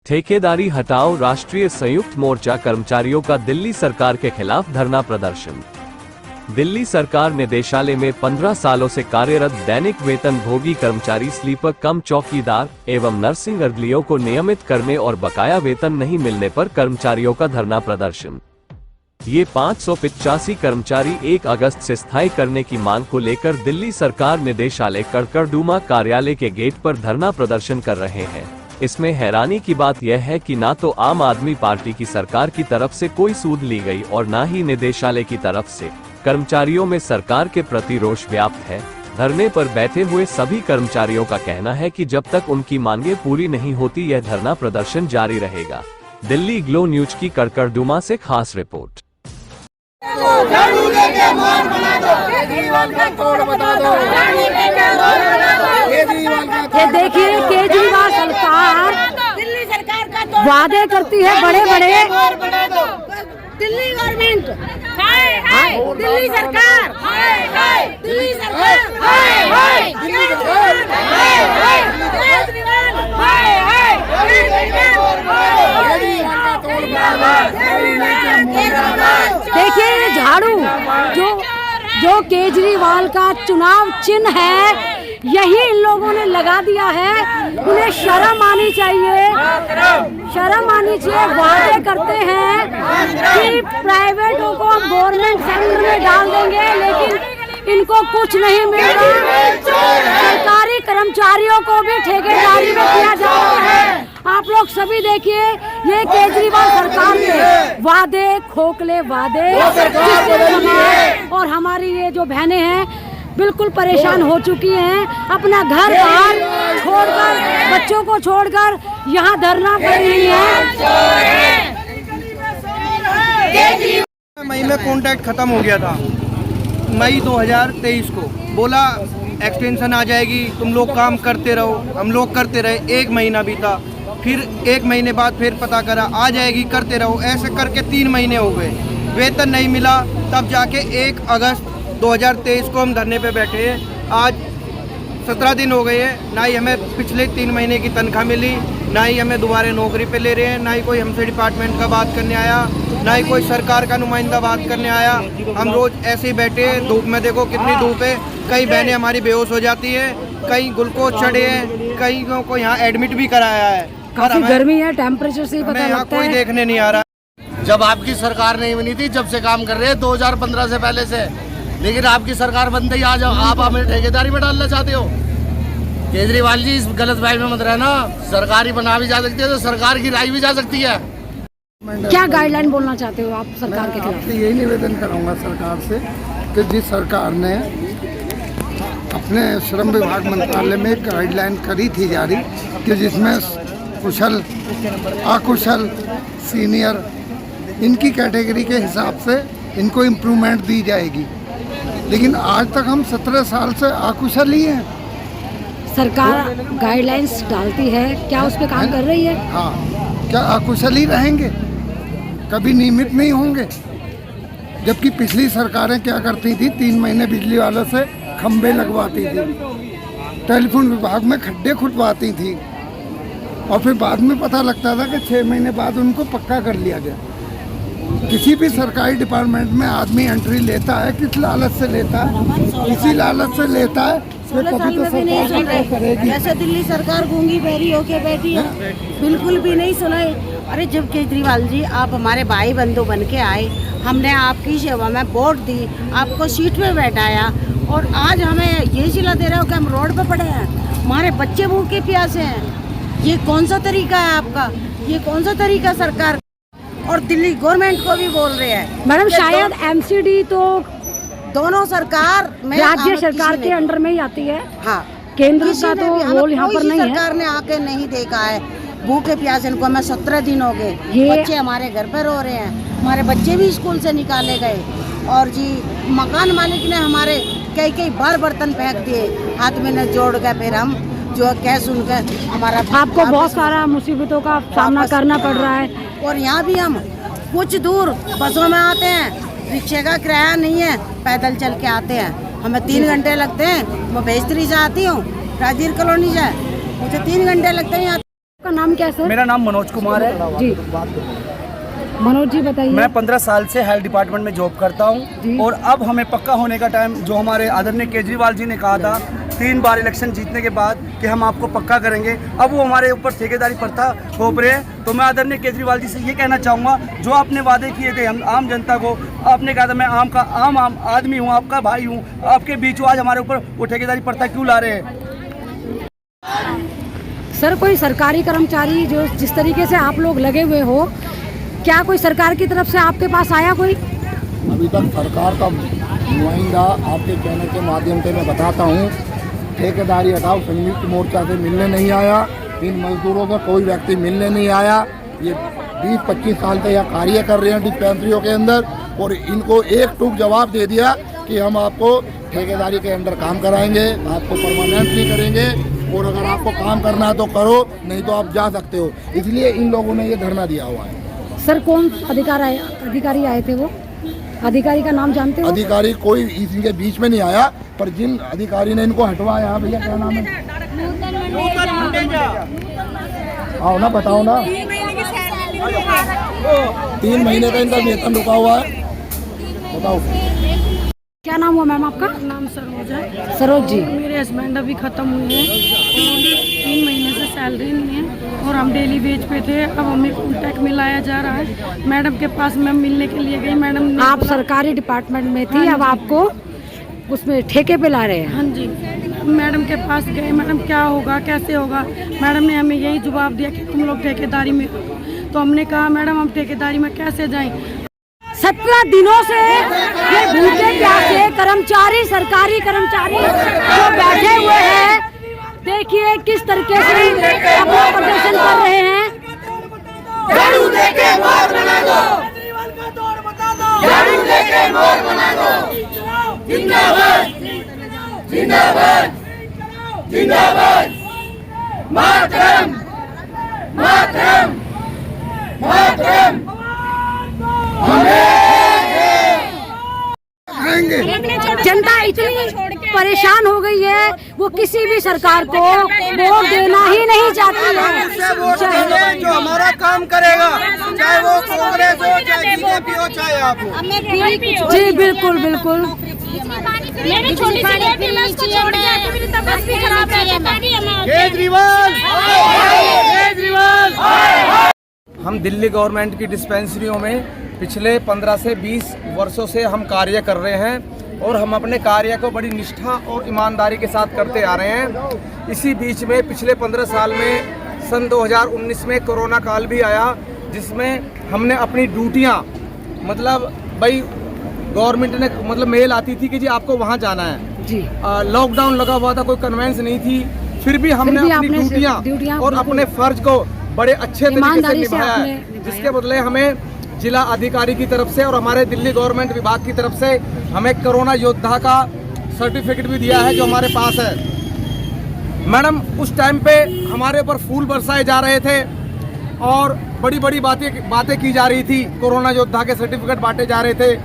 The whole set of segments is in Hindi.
ठेकेदारी हटाओ, राष्ट्रीय संयुक्त मोर्चा कर्मचारियों का दिल्ली सरकार के खिलाफ धरना प्रदर्शन। दिल्ली सरकार निदेशालय में 15 सालों से कार्यरत दैनिक वेतन भोगी कर्मचारी, स्लीपर कम चौकीदार एवं नर्सिंग अर्गलियों को नियमित करने और बकाया वेतन नहीं मिलने पर कर्मचारियों का धरना प्रदर्शन। ये 585 कर्मचारी 1 अगस्त से स्थायी करने की मांग को लेकर दिल्ली सरकार निदेशालय कड़कड़डूमा कार्यालय के गेट पर धरना प्रदर्शन कर रहे हैं। इसमें हैरानी की बात यह है कि ना तो आम आदमी पार्टी की सरकार की तरफ से कोई सूद ली गई और ना ही निदेशालय की तरफ से। कर्मचारियों में सरकार के प्रति रोष व्याप्त है। धरने पर बैठे हुए सभी कर्मचारियों का कहना है कि जब तक उनकी मांगें पूरी नहीं होती यह धरना प्रदर्शन जारी रहेगा। दिल्ली ग्लो न्यूज की कड़कड़डूमा से खास रिपोर्ट। ये देखिए, केजरीवाल सरकार दिल्ली सरकार का तो वादे करती है बड़े बड़े। दिल्ली गवर्नमेंट हाय हाय, दिल्ली सरकार हाय हाय, दिल्ली सरकार हाय हाय, केजरीवाल हाय हाय, केजरीवाल हाय हाय, देखिए ये झाड़ू जो केजरीवाल का चुनाव चिन्ह है, यही इन लोगों ने लगा दिया है। उन्हें शर्म आनी चाहिए, शर्म आनी चाहिए। वादे करते हैं कि प्राइवेटों को हम गवर्नमेंट सेक्टर में डाल देंगे, लेकिन इनको कुछ नहीं मिल रहा। सरकारी कर्मचारियों को भी ठेकेदारी में किया जा रहा है। आप लोग सभी देखिए, ये केजरीवाल सरकार के वादे, खोखले वादे, और हमारी ये जो बहनें हैं बिल्कुल परेशान हो चुकी हैं। अपना घर बाहर छोड़कर, बच्चों को छोड़कर यहाँ धरना कर रही हैं। मई में कॉन्ट्रैक्ट खत्म हो गया था, मई 2023 को बोला एक्सटेंशन आ जाएगी, तुम लोग काम करते रहो। हम लोग करते रहे, 1 महीना बीता, फिर 1 महीने बाद फिर पता करा आ जाएगी, करते रहो। ऐसे करके 3 महीने हो गए, वेतन नहीं मिला। तब जाके 1 अगस्त 2023 को हम धरने पे बैठे हैं। आज 17 दिन हो गए हैं, ना ही हमें पिछले 3 महीने की तनख्वाह मिली, ना ही हमें दोबारा नौकरी पे ले रहे हैं, ना ही कोई हमसे डिपार्टमेंट का बात करने आया, ना ही कोई सरकार का नुमाइंदा बात करने आया। हम रोज ऐसे ही बैठे हैं, धूप में देखो कितनी धूप है। कई बहनें हमारी बेहोश हो जाती है, कई ग्लूकोज चढ़े हैं, कई को यहाँ एडमिट भी कराया है। काफी गर्मी है, टेम्परेचर से ही पता यहाँ लगता कोई है। देखने नहीं आ रहा। जब आपकी सरकार नहीं बनी थी, जब से काम कर रहे हैं 2015 से पहले से, लेकिन आपकी सरकार बनते ही आज आप हमें ठेकेदारी में डालना चाहते हो। केजरीवाल जी, इस गलत बात में मत रहना। सरकारी बना भी जा सकती है तो सरकार की राय भी जा सकती है। क्या गाइडलाइन बोलना चाहते हो आप सरकार के खिलाफ? यही निवेदन करूंगा सरकार से कि जिस सरकार ने अपने श्रम विभाग मंत्रालय में एक गाइडलाइन करी थी जारी, कि जिसमें कुशल, अकुशल, सीनियर, इनकी कैटेगरी के हिसाब से इनको इम्प्रूवमेंट दी जाएगी, लेकिन आज तक हम 17 साल से अकुशल ही हैं। सरकार गाइडलाइंस डालती है, क्या उस पर काम कर रही है? हाँ, क्या अकुशल ही रहेंगे? कभी नियमित नहीं होंगे? जबकि पिछली सरकारें क्या करती थी, 3 महीने बिजली वालों से खंबे लगवाती थी, टेलीफोन विभाग में खड्डे खुदवाती थी, और फिर बाद में पता लगता था कि 6 महीने बाद उनको पक्का कर लिया गया। किसी भी सरकारी डिपार्टमेंट में आदमी एंट्री लेता है, किस लालच से लेता है? इसी लालच से लेता है। 16 साल में भी नहीं सुन रहे। जैसे दिल्ली सरकार गूंगी बहरी होके बैठी है, बिल्कुल भी नहीं सुनाई। अरे जब केजरीवाल जी आप हमारे भाई बंधु बन के आए, हमने आपकी सेवा में वोट दी, आपको सीट पे बैठाया, और आज हमें ये सिला दे रहे हो कि हम रोड पे पड़े हैं, हमारे बच्चे भूखे प्यासे हैं। ये कौन सा तरीका है आपका? ये कौन सा तरीका सरकार? और दिल्ली गवर्नमेंट को भी बोल रहे हैं मैडम, शायद एमसीडी तो दोनों सरकार में, राज्य सरकार के अंडर में ही आती है। हाँ, केंद्र का तो रोल यहाँ पर नहीं है। सरकार ने आके नहीं देखा है भूखे प्यासे को। हमें 17 दिन हो गए, बच्चे हमारे घर पर रो रहे हैं, हमारे बच्चे भी स्कूल से निकाले गए, और जी मकान मालिक ने हमारे कई बार बर्तन फेंक दिए, हाथ में न जोड़ गए। फिर हम जो कह सुनकर हमारा, आपको बहुत सारा मुसीबतों का सामना करना पड़ रहा है। और यहाँ भी हम कुछ दूर बसों में आते हैं, रिक्शे का किराया नहीं है, पैदल चल के आते हैं। हमें 3 घंटे लगते हैं। मैं बेस्तरी से आती हूँ, राजीव कॉलोनी से, मुझे 3 घंटे लगते हैं। नाम क्या है सर? मेरा नाम मनोज कुमार है जी, मनोज जी बताइए। मैं 15 साल से हेल्थ डिपार्टमेंट में जॉब करता जी। हूं और अब हमें पक्का होने का टाइम, जो हमारे आदरणीय केजरीवाल जी ने कहा था 3 बार इलेक्शन जीतने के बाद कि हम आपको पक्का करेंगे, अब वो हमारे ऊपर ठेकेदारी प्रथा थोप रहे हैं। तो मैं आदरणीय केजरीवाल जी से ये कहना चाहूँगा, जो आपने वादे किए थे हम आम जनता को, आपने कहा था मैं आम आदमी हूँ, आपका भाई हूँ, आपके बीच आज हमारे ऊपर वो ठेकेदारी प्रथा क्यों ला रहे हैं? सर कोई सरकारी कर्मचारी जो जिस तरीके से आप लोग लगे हुए हो, क्या कोई सरकार की तरफ से आपके पास आया कोई? अभी तक सरकार का नुमाइंदा आपके कहने के माध्यम से मैं बताता हूँ, ठेकेदारी हटाओ संयुक्त मोर्चा से मिलने नहीं आया, इन मजदूरों का कोई व्यक्ति मिलने नहीं आया। ये 20-25 साल से यह कार्य कर रहे हैं डिस्पेंसरियों के अंदर, और इनको एक टूक जवाब दे दिया कि हम आपको ठेकेदारी के अंदर काम कराएंगे, आपको परमानेंटली करेंगे, और अगर आपको काम करना है तो करो, नहीं तो आप जा सकते हो। इसलिए इन लोगों ने ये धरना दिया हुआ है। सर कौन अधिकारी आए थे वो? अधिकारी का नाम जानते हो? अधिकारी कोई इनके बीच में नहीं आया, पर जिन अधिकारी ने इनको हटवाया, भैया क्या नाम है? आओ ना, बताओ ना। 3 महीने का इनका वेतन रुका हुआ है, बताओ। क्या नाम हुआ मैम आपका? नाम सरोज है। सरोज जी, मेरे हस्बैंड अभी ख़त्म हुए हैं, 3 महीने से सैलरी नहीं है और हम डेली वेज पे थे। अब हमें कॉन्टैक्ट मिलाया जा रहा है। मैडम के पास मैं मिलने के लिए गई, मैडम ने आप सरकारी डिपार्टमेंट में थी, अब आपको उसमें ठेके पे ला रहे हैं? हाँ जी, मैडम के पास गए, मैडम क्या होगा, कैसे होगा? मैडम ने हमें यही जवाब दिया कि तुम लोग ठेकेदारी में हो। तो हमने कहा मैडम हम ठेकेदारी में कैसे जाएं? 17 दिनों से ये भूखे प्यासे कर्मचारी, सरकारी कर्मचारी जो बैठे हुए हैं, देखिए किस तरीके से अपना प्रदर्शन कर रहे हैं। झाड़ू देके मोर बना दो, केजरीवाल का दौर बता दो, झाड़ू देके मोर बना दो। जिंदाबाद जिंदाबाद जिंदाबाद, मातरम मातरम मातरम। जनता इतनी परेशान हो गई है, वो किसी भी सरकार को वोट देना ही नहीं चाहती है। जो हमारा काम करेगा, चाहे वो कांग्रेस हो, चाहे बीजेपी हो, चाहे आप हो। जी बिल्कुल बिल्कुल। मेरी छोटी सी बेटी, मैं उसको छोड़ दिया तो मेरी तबीयत भी खराब है। केजरीवाल केजरीवाल। हम दिल्ली गवर्नमेंट की डिस्पेंसरियों में पिछले 15 से 20 वर्षों से हम कार्य कर रहे हैं, और हम अपने कार्य को बड़ी निष्ठा और ईमानदारी के साथ करते आ रहे हैं। इसी बीच में पिछले 15 साल में सन 2019 में कोरोना काल भी आया, जिसमें हमने अपनी ड्यूटियां, मतलब भाई गवर्नमेंट ने मतलब मेल आती थी कि जी आपको वहां जाना है जी, लॉकडाउन लगा हुआ था, कोई कन्वेंस नहीं थी, फिर भी हमने अपनी ड्यूटियां और अपने फर्ज को बड़े अच्छे तरीके से निभाया है, जिसके बदले हमें जिला अधिकारी की तरफ से और हमारे दिल्ली गवर्नमेंट विभाग की तरफ से हमें कोरोना योद्धा का सर्टिफिकेट भी दिया है, जो हमारे पास है। मैडम उस टाइम पे हमारे ऊपर फूल बरसाए जा रहे थे और बड़ी बड़ी बातें की जा रही थी, कोरोना योद्धा के सर्टिफिकेट बांटे जा रहे थे।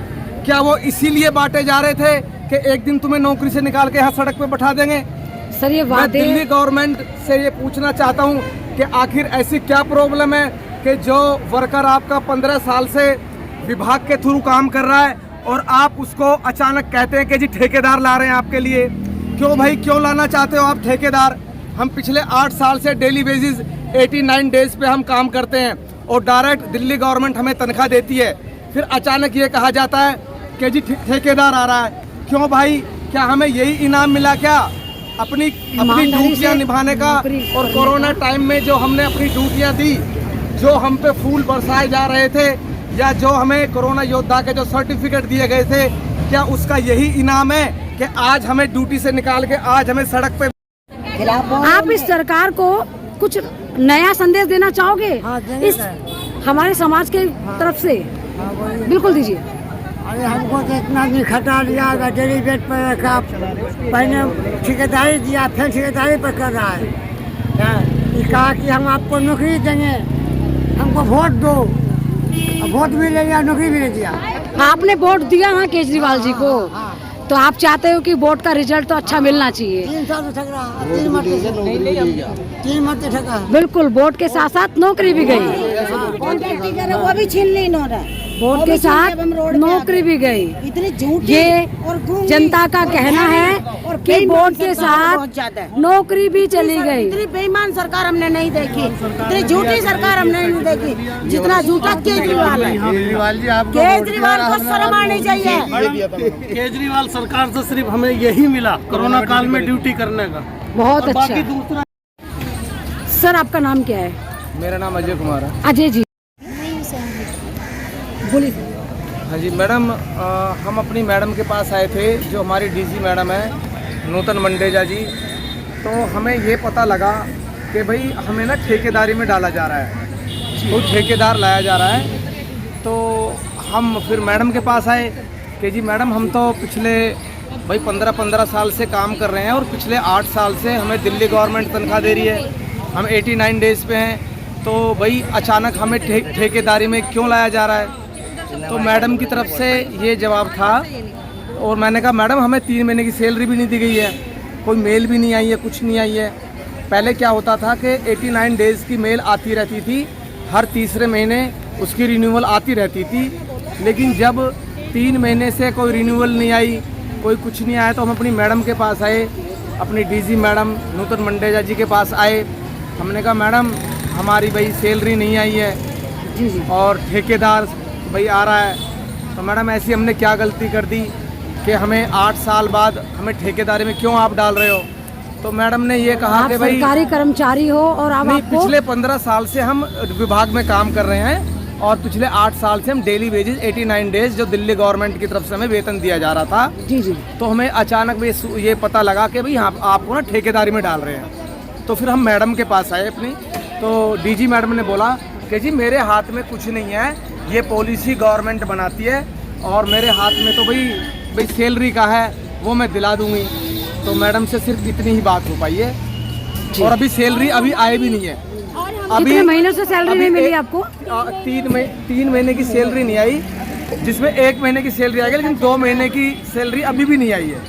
क्या वो इसीलिए बांटे जा रहे थे कि एक दिन तुम्हें नौकरी से निकाल के यहाँ सड़क पे बैठा देंगे? सर ये मैं दिल्ली गवर्नमेंट से ये पूछना चाहता हूँ कि आखिर ऐसी क्या प्रॉब्लम है कि जो वर्कर आपका 15 साल से विभाग के थ्रू काम कर रहा है और आप उसको अचानक कहते हैं कि जी ठेकेदार ला रहे हैं आपके लिए? क्यों भाई, क्यों लाना चाहते हो आप ठेकेदार? हम पिछले 8 साल से डेली बेसिस 89 डेज पे हम काम करते हैं और डायरेक्ट दिल्ली गवर्नमेंट हमें तनख्वाह देती है, फिर अचानक ये कहा जाता है कि जी ठेकेदार आ रहा है। क्यों भाई, क्या हमें यही इनाम मिला क्या अपनी ड्यूटियां निभाने का? और कोरोना टाइम में जो हमने अपनी ड्यूटियां दी, जो हम पे फूल बरसाए जा रहे थे, या जो हमें कोरोना योद्धा के जो सर्टिफिकेट दिए गए थे, क्या उसका यही इनाम है कि आज हमें ड्यूटी से निकाल के आज हमें सड़क पे? आप इस सरकार को कुछ नया संदेश देना चाहोगे इस हमारे समाज के तरफ से? बिल्कुल दीजिए। अरे हमको तो इतना भी खटा लिया, डेली बेड पर रखा, पहले ठेकेदारी दिया, फिर ठेकेदारी पर कर रहा है। ये कहा कि हम आपको नौकरी देंगे, हमको वोट दो, वोट भी ले लिया, नौकरी भी ले दिया। आपने वोट दिया ना केजरीवाल जी को, तो आप चाहते हो कि वोट का रिजल्ट तो अच्छा मिलना चाहिए। 3 साल से ठग रहा, 3 मरते ठगा। बिल्कुल, वोट के साथ साथ नौकरी भी गई, वो भी छीन ली इन्होंने। वोट के साथ नौकरी भी गई। इतनी झूठी ये और गूंगी जनता का कहना है कि वोट के साथ नौकरी भी चली गई। इतनी बेईमान सरकार हमने नहीं देखी, इतनी झूठी सरकार हमने नहीं देखी जितना झूठा केजरीवाल है। केजरीवाल जी आप केजरीवाल को शर्म आनी चाहिए। केजरीवाल सरकार से सिर्फ हमें यही मिला कोरोना काल में ड्यूटी करने का। बहुत अच्छा। दूसरा सर, आपका नाम क्या है? मेरा नाम अजय कुमार है। अजय जी, बोलिए। हाँ जी मैडम, हम अपनी मैडम के पास आए थे, जो हमारी डीजी मैडम है नूतन मंडेजा जी। तो हमें ये पता लगा कि भाई हमें ना ठेकेदारी में डाला जा रहा है, तो ठेकेदार लाया जा रहा है। तो हम फिर मैडम के पास आए कि जी मैडम, हम तो पिछले भाई 15 साल से काम कर रहे हैं और पिछले 8 साल से हमें दिल्ली गवर्नमेंट तनख्वाह दे रही है, हम 89 डेज़ पे हैं, तो भाई अचानक हमें ठेकेदारी में क्यों लाया जा रहा है। तो मैडम की तरफ से ये जवाब था, और मैंने कहा मैडम हमें 3 महीने की सैलरी भी नहीं दी गई है, कोई मेल भी नहीं आई है, कुछ नहीं आई है। पहले क्या होता था कि 89 डेज़ की मेल आती रहती थी, हर तीसरे महीने उसकी रिन्यूअल आती रहती थी। लेकिन जब 3 महीने से कोई रिन्यूअल नहीं आई, कोई कुछ नहीं आया, तो हम अपनी मैडम के पास आए, अपनी डीजी मैडम नूतन मंडेजा जी के पास आए। हमने कहा मैडम हमारी भाई सैलरी नहीं आई है और ठेकेदार भाई आ रहा है, तो मैडम ऐसी हमने क्या गलती कर दी कि हमें 8 साल बाद हमें ठेकेदारी में क्यों आप डाल रहे हो। तो मैडम ने ये कहा आप कि भाई सरकारी कर्मचारी हो और अब नहीं, आपको पिछले 15 साल से हम विभाग में काम कर रहे हैं और पिछले 8 साल से हम डेली वेजेस 89 डेज जो दिल्ली गवर्नमेंट की तरफ से हमें वेतन दिया जा रहा था। जी जी। तो हमें अचानक ये पता लगा कि भाई हाँ आपको ना ठेकेदारी में डाल रहे हैं। तो फिर हम मैडम के पास आए अपनी, तो डीजी मैडम ने बोला कि जी मेरे हाथ में कुछ नहीं है, ये पॉलिसी गवर्नमेंट बनाती है और मेरे हाथ में तो भाई सैलरी का है, वो मैं दिला दूंगी। तो मैडम से सिर्फ इतनी ही बात हो पाई है और अभी सैलरी अभी आए भी नहीं है। कितने महीनों से सैलरी नहीं मिली आपको? 3 महीने की सैलरी नहीं आई, जिसमें 1 महीने की सैलरी आ गई, लेकिन 2 महीने की सैलरी अभी भी नहीं आई है।